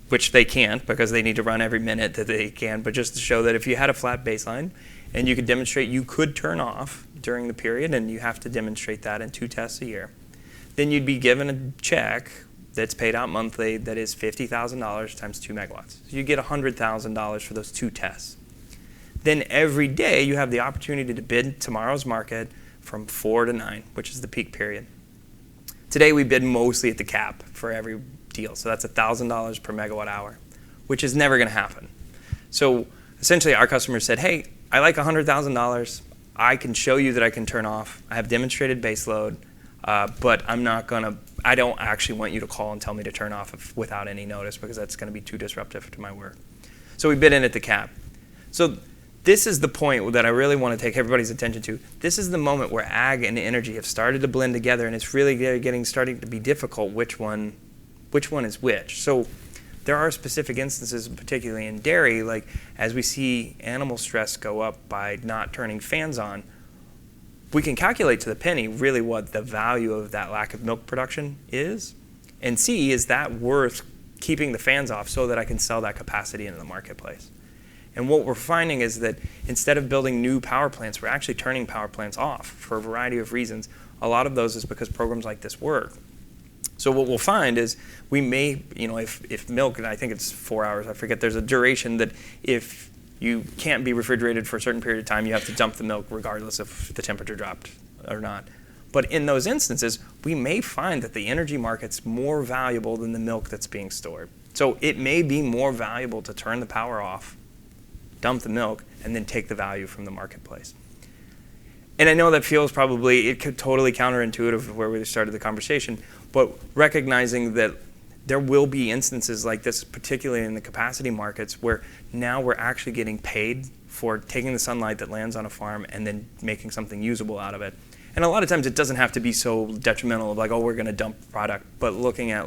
which they can't because they need to run every minute that they can, but just to show that if you had a flat baseline and you could demonstrate you could turn off during the period, and you have to demonstrate that in 2 tests a year, then you'd be given a check that's paid out monthly that is $50,000 times 2 megawatts. So you get $100,000 for those 2 tests. Then every day you have the opportunity to bid tomorrow's market from 4 to 9, which is the peak period. Today we bid mostly at the cap for every deal, so that's $1,000 per megawatt hour, which is never going to happen. So essentially our customers said, hey, I like $100,000. I can show you that I can turn off. I have demonstrated baseload, but I don't actually want you to call and tell me to turn off without any notice because that's going to be too disruptive to my work. So we bid in at the cap. So this is the point that I really want to take everybody's attention to. This is the moment where ag and energy have started to blend together, and it's really starting to be difficult which one is which. So there are specific instances, particularly in dairy, like as we see animal stress go up by not turning fans on, we can calculate to the penny really what the value of that lack of milk production is, and see is that worth keeping the fans off so that I can sell that capacity into the marketplace. And what we're finding is that instead of building new power plants, we're actually turning power plants off for a variety of reasons. A lot of those is because programs like this work. So what we'll find is we may, if milk, and I think it's 4 hours, I forget, there's a duration that if you can't be refrigerated for a certain period of time, you have to dump the milk regardless if the temperature dropped or not. But in those instances, we may find that the energy market's more valuable than the milk that's being stored. So it may be more valuable to turn the power off, dump the milk, and then take the value from the marketplace. And I know that feels totally counterintuitive of where we started the conversation, but recognizing that there will be instances like this, particularly in the capacity markets, where now we're actually getting paid for taking the sunlight that lands on a farm and then making something usable out of it. And a lot of times it doesn't have to be so detrimental of we're going to dump product, but looking at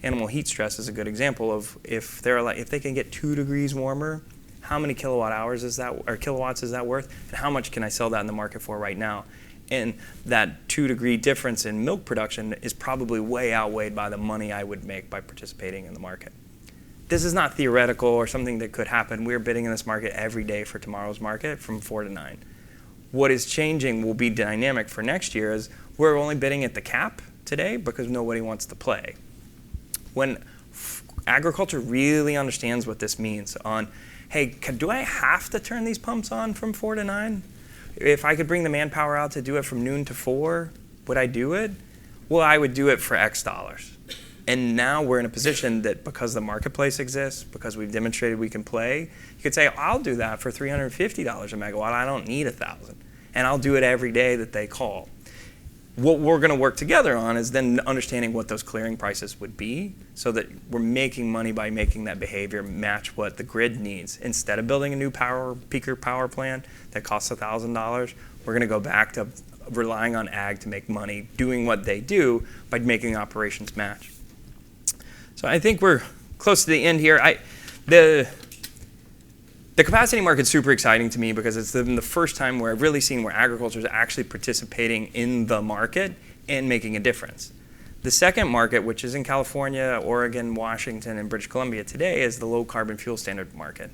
animal heat stress is a good example of if they can get 2 degrees warmer, how many kilowatts is that worth, and how much can I sell that in the market for right now? And that 2-degree difference in milk production is probably way outweighed by the money I would make by participating in the market. This is not theoretical or something that could happen. We're bidding in this market every day for tomorrow's market from 4 to 9. What is changing will be dynamic for next year is we're only bidding at the cap today because nobody wants to play. When agriculture really understands what this means on, hey, do I have to turn these pumps on from 4 to 9? If I could bring the manpower out to do it from noon to 4, would I do it? Well, I would do it for X dollars. And now we're in a position that because the marketplace exists, because we've demonstrated we can play, you could say, I'll do that for $350 a megawatt. I don't need 1,000. And I'll do it every day that they call. What we're going to work together on is then understanding what those clearing prices would be so that we're making money by making that behavior match what the grid needs. Instead of building a new peaker power plant that costs $1,000, we're going to go back to relying on ag to make money, doing what they do by making operations match. So I think we're close to the end here. The capacity market's super exciting to me because it's the first time where I've really seen where agriculture is actually participating in the market and making a difference. The second market, which is in California, Oregon, Washington, and British Columbia today, is the low carbon fuel standard market.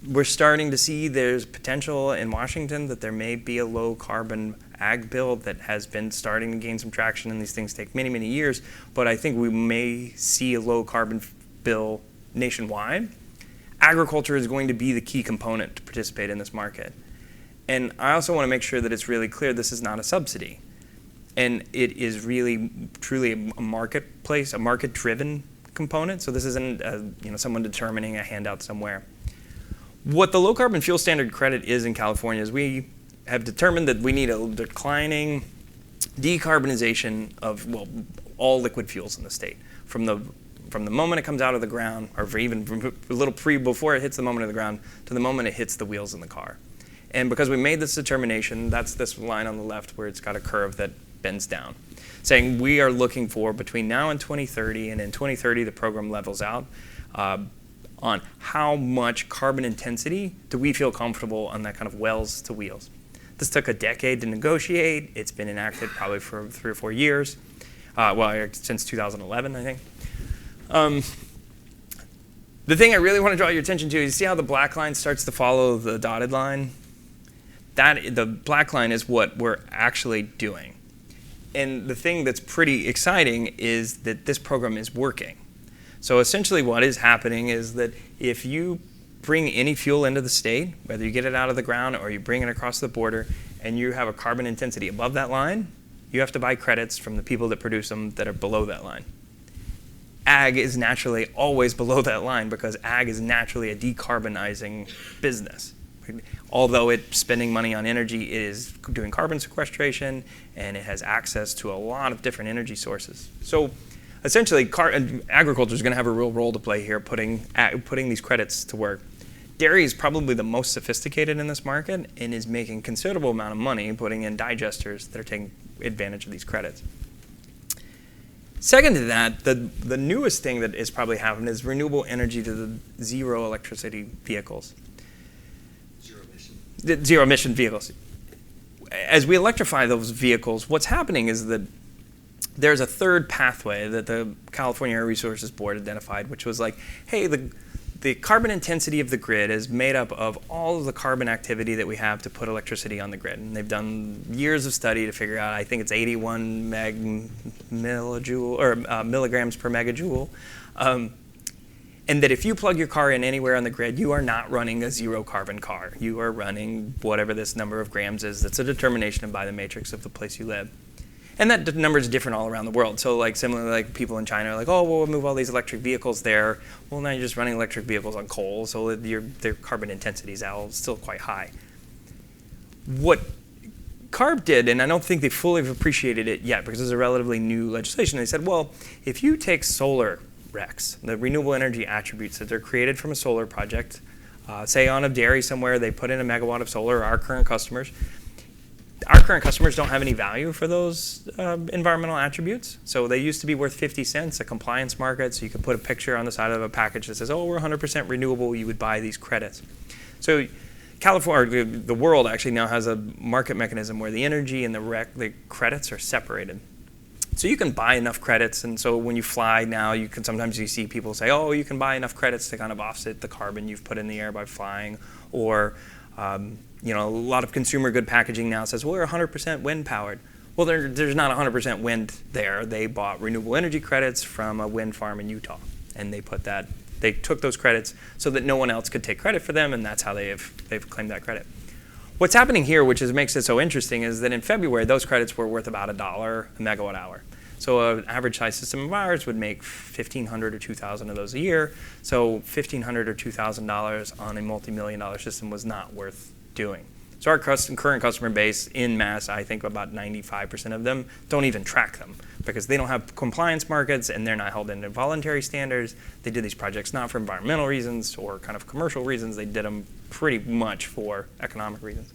We're starting to see there's potential in Washington that there may be a low carbon ag bill that has been starting to gain some traction, and these things take many, many years, but I think we may see a low carbon bill nationwide. Agriculture is going to be the key component to participate in this market. And I also want to make sure that it's really clear this is not a subsidy. And it is really, truly a marketplace, a market-driven component. So this isn't someone determining a handout somewhere. What the low carbon fuel standard credit is in California is we have determined that we need a declining decarbonization of, well, all liquid fuels in the state. From the moment it comes out of the ground, or for even a little before it hits the moment of the ground, to the moment it hits the wheels in the car. And because we made this determination, that's this line on the left where it's got a curve that bends down, saying we are looking for between now and 2030, and in 2030 the program levels out, on how much carbon intensity do we feel comfortable on that kind of wells to wheels. This took a decade to negotiate. It's been enacted probably for 3 or 4 years, since 2011, I think. The thing I really want to draw your attention to is, see how the black line starts to follow the dotted line? The black line is what we're actually doing. And the thing that's pretty exciting is that this program is working. So essentially what is happening is that if you bring any fuel into the state, whether you get it out of the ground or you bring it across the border, and you have a carbon intensity above that line, you have to buy credits from the people that produce them that are below that line. Ag is naturally always below that line because ag is naturally a decarbonizing business. Although it's spending money on energy, it is doing carbon sequestration, and it has access to a lot of different energy sources. So essentially, agriculture is going to have a real role to play here, putting these credits to work. Dairy is probably the most sophisticated in this market and is making considerable amount of money putting in digesters that are taking advantage of these credits. Second to that, the newest thing that is probably happening is renewable energy to the zero electricity vehicles. Zero emission vehicles. As we electrify those vehicles, what's happening is that there's a third pathway that the California Air Resources Board identified, which was like, hey, the carbon intensity of the grid is made up of all of the carbon activity that we have to put electricity on the grid. And they've done years of study to figure out, I think it's 81 milligrams per megajoule. And that if you plug your car in anywhere on the grid, you are not running a zero carbon car. You are running whatever this number of grams is. That's a determination by the matrix of the place you live. And that number is different all around the world. So like similarly, like people in China are like, oh, well, we'll move all these electric vehicles there. Well, now you're just running electric vehicles on coal, so their carbon intensity is still quite high. What CARB did, and I don't think they fully have appreciated it yet because it's a relatively new legislation, they said, well, if you take solar RECs, the renewable energy attributes that are created from a solar project, say on a dairy somewhere, they put in a megawatt of solar, our current customers don't have any value for those environmental attributes. So they used to be worth 50 cents, a compliance market, so you could put a picture on the side of a package that says, oh, we're 100% renewable, you would buy these credits. So California, the world actually now has a market mechanism where the energy and the credits are separated. So you can buy enough credits, and so when you fly now, sometimes you see people say, oh, you can buy enough credits to kind of offset the carbon you've put in the air by flying, or a lot of consumer good packaging now says, well, we're 100% wind powered. Well, there's not 100% wind there. They bought renewable energy credits from a wind farm in Utah, and they took those credits so that no one else could take credit for them, and that's how they've claimed that credit. What's happening here, which makes it so interesting, is that in February, those credits were worth about $1 a megawatt hour. So an average size system of ours would make $1,500 or $2,000 of those a year. So $1,500 or $2,000 on a multi-million-dollar system was not worth doing. So our current customer base in mass, I think about 95% of them don't even track them because they don't have compliance markets and they're not held into voluntary standards. They did these projects not for environmental reasons or kind of commercial reasons. They did them pretty much for economic reasons.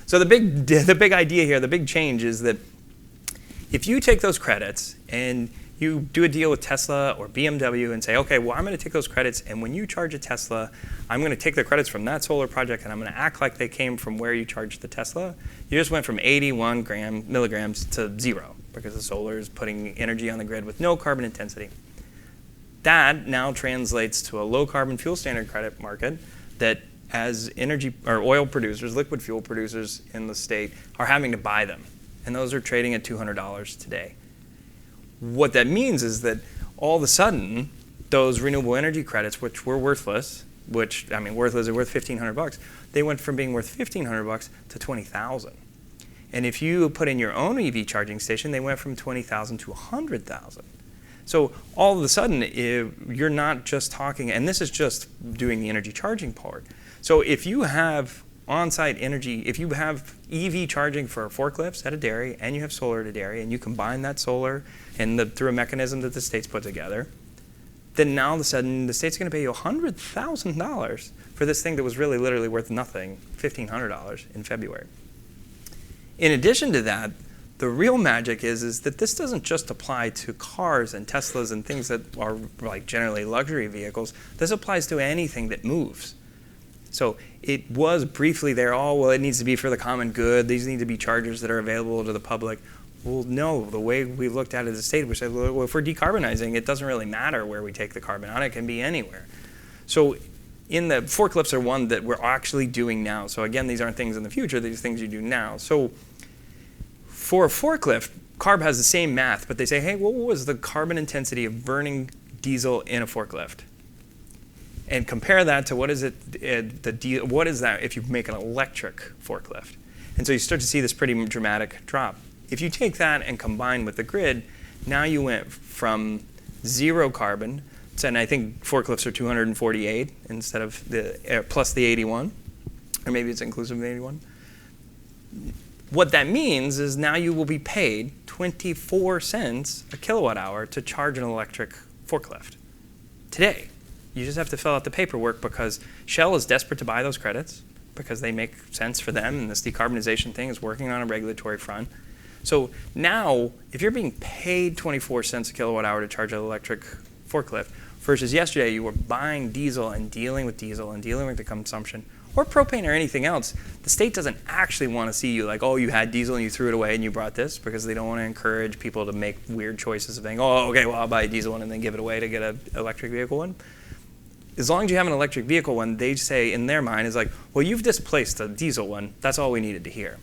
So the big idea here, the big change is that if you take those credits and you do a deal with Tesla or BMW and say, okay, well, I'm going to take those credits, and when you charge a Tesla, I'm going to take the credits from that solar project, and I'm going to act like they came from where you charged the Tesla. You just went from 81 milligrams to 0 because the solar is putting energy on the grid with no carbon intensity. That now translates to a low carbon fuel standard credit market that as energy or oil producers, liquid fuel producers in the state are having to buy them. And those are trading at $200 today. What that means is that all of a sudden, those renewable energy credits, which were worthless, worthless are worth $1,500, they went from being worth $1,500 to $20,000. And if you put in your own EV charging station, they went from $20,000 to $100,000. So all of a sudden, you're not just talking, and this is just doing the energy charging part. So if you have on-site energy, if you have EV charging for forklifts at a dairy and you have solar at a dairy and you combine that solar and through a mechanism that the state's put together, then now all of a sudden the state's going to pay you $100,000 for this thing that was really literally worth nothing, $1,500 in February. In addition to that, the real magic is that this doesn't just apply to cars and Teslas and things that are like generally luxury vehicles. This applies to anything that moves. So it was briefly there, oh, well, it needs to be for the common good. These need to be chargers that are available to the public. Well, no, the way we looked at it as a state, we said, well, if we're decarbonizing, it doesn't really matter where we take the carbon out. It can be anywhere. So in the forklifts are one that we're actually doing now. So again, these aren't things in the future. These are things you do now. So for a forklift, CARB has the same math, but they say, hey, what was the carbon intensity of burning diesel in a forklift? And compare that to what is that if you make an electric forklift? And so you start to see this pretty dramatic drop. If you take that and combine with the grid, now you went from 0 carbon, and I think forklifts are 248 instead of plus the 81, or maybe it's inclusive of 81. What that means is now you will be paid 24 cents a kilowatt hour to charge an electric forklift today. You just have to fill out the paperwork because Shell is desperate to buy those credits because they make sense for them, and this decarbonization thing is working on a regulatory front. So now, if you're being paid 24 cents a kilowatt hour to charge an electric forklift versus yesterday you were buying diesel and dealing with the consumption, or propane or anything else, the state doesn't actually want to see you like, oh, you had diesel and you threw it away and you brought this, because they don't want to encourage people to make weird choices of saying, oh, okay, well, I'll buy a diesel one and then give it away to get an electric vehicle one. As long as you have an electric vehicle one, they say in their mind is like, well, you've displaced a diesel one. That's all we needed to hear.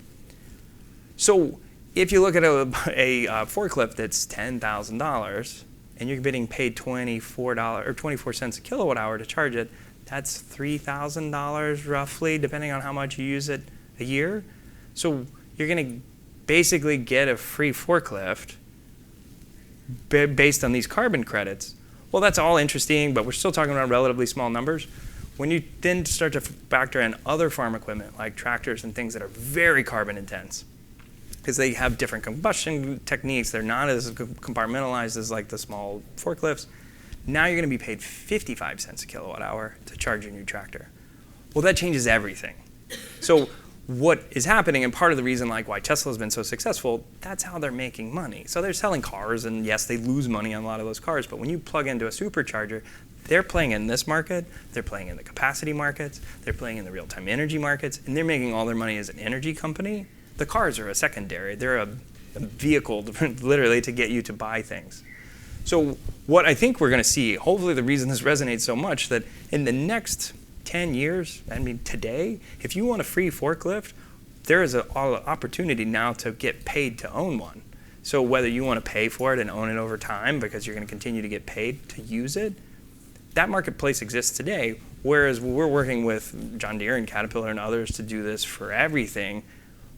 So if you look at a forklift that's $10,000 and you're getting paid $24 or 24 cents a kilowatt hour to charge it, that's $3,000 roughly, depending on how much you use it a year. So you're going to basically get a free forklift based on these carbon credits. Well, that's all interesting, but we're still talking about relatively small numbers. When you then start to factor in other farm equipment like tractors and things that are very carbon intense, because they have different combustion techniques, they're not as compartmentalized as like the small forklifts. Now you're going to be paid 55 cents a kilowatt hour to charge your new tractor. Well, that changes everything. So what is happening, and part of the reason like why Tesla's been so successful, that's how they're making money. So they're selling cars, and yes, they lose money on a lot of those cars, but when you plug into a supercharger, they're playing in this market, they're playing in the capacity markets, they're playing in the real-time energy markets, and they're making all their money as an energy company. The cars are a secondary. They're a vehicle literally to get you to buy things. So what I think we're going to see, hopefully the reason this resonates so much, that in the next 10 years, I mean today, if you want a free forklift, there is an opportunity now to get paid to own one. So whether you want to pay for it and own it over time because you're going to continue to get paid to use it, that marketplace exists today, whereas we're working with John Deere and Caterpillar and others to do this for everything,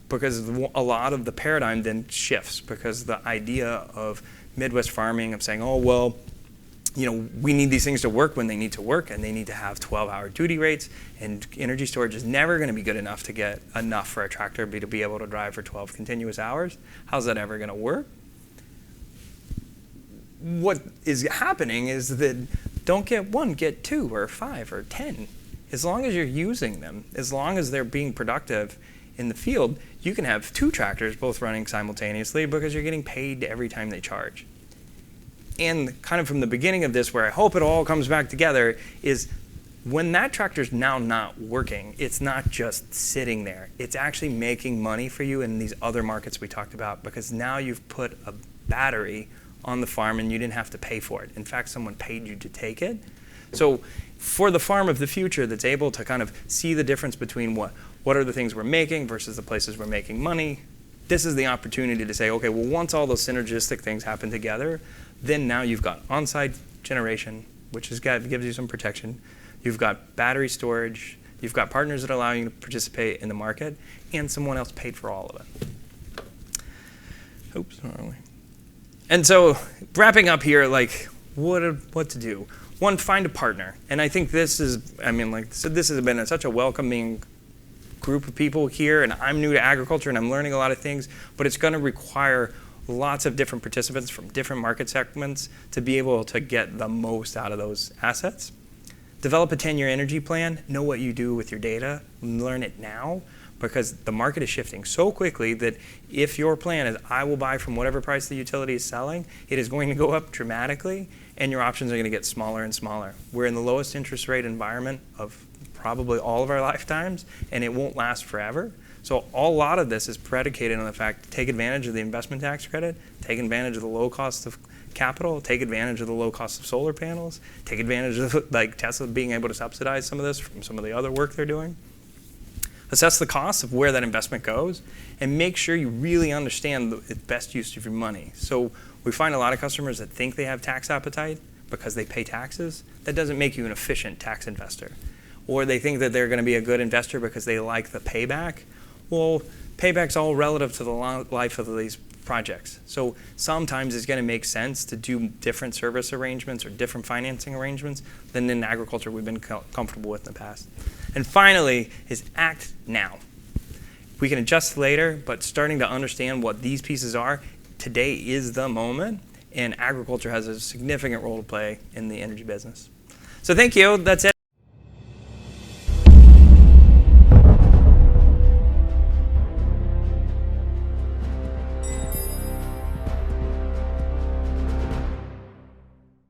because a lot of the paradigm then shifts, because the idea of Midwest farming of saying, oh, well, you know, we need these things to work when they need to work, and they need to have 12-hour duty rates, and energy storage is never going to be good enough to get enough for a tractor to be able to drive for 12 continuous hours. How's that ever going to work? What is happening is that don't get 1, get 2 or 5 or 10. As long as you're using them, as long as they're being productive in the field, you can have 2 tractors both running simultaneously because you're getting paid every time they charge. And kind of from the beginning of this, where I hope it all comes back together, is when that tractor's now not working, it's not just sitting there. It's actually making money for you in these other markets we talked about, because now you've put a battery on the farm and you didn't have to pay for it. In fact, someone paid you to take it. So for the farm of the future that's able to kind of see the difference between what are the things we're making versus the places we're making money, this is the opportunity to say, okay, well, once all those synergistic things happen together, then now you've got on-site generation, which gives you some protection. You've got battery storage. You've got partners that allow you to participate in the market, and someone else paid for all of it. Oops, wrong way. And so wrapping up here, like what to do? One, find a partner. And I think this is, this has been such a welcoming group of people here, and I'm new to agriculture and I'm learning a lot of things, but it's going to require lots of different participants from different market segments to be able to get the most out of those assets. Develop a 10-year energy plan. Know what you do with your data. Learn it now, because the market is shifting so quickly that if your plan is, I will buy from whatever price the utility is selling, it is going to go up dramatically, and your options are going to get smaller and smaller. We're in the lowest interest rate environment of probably all of our lifetimes, and it won't last forever. So a lot of this is predicated on the fact to take advantage of the investment tax credit, take advantage of the low cost of capital, take advantage of the low cost of solar panels, take advantage of like Tesla being able to subsidize some of this from some of the other work they're doing. Assess the cost of where that investment goes, and make sure you really understand the best use of your money. So we find a lot of customers that think they have tax appetite because they pay taxes. That doesn't make you an efficient tax investor. Or they think that they're going to be a good investor because they like the payback. Well, payback's all relative to the life of these projects. So sometimes it's going to make sense to do different service arrangements or different financing arrangements than in agriculture we've been comfortable with in the past. And finally is act now. We can adjust later, but starting to understand what these pieces are, today is the moment, and agriculture has a significant role to play in the energy business. So thank you. That's it.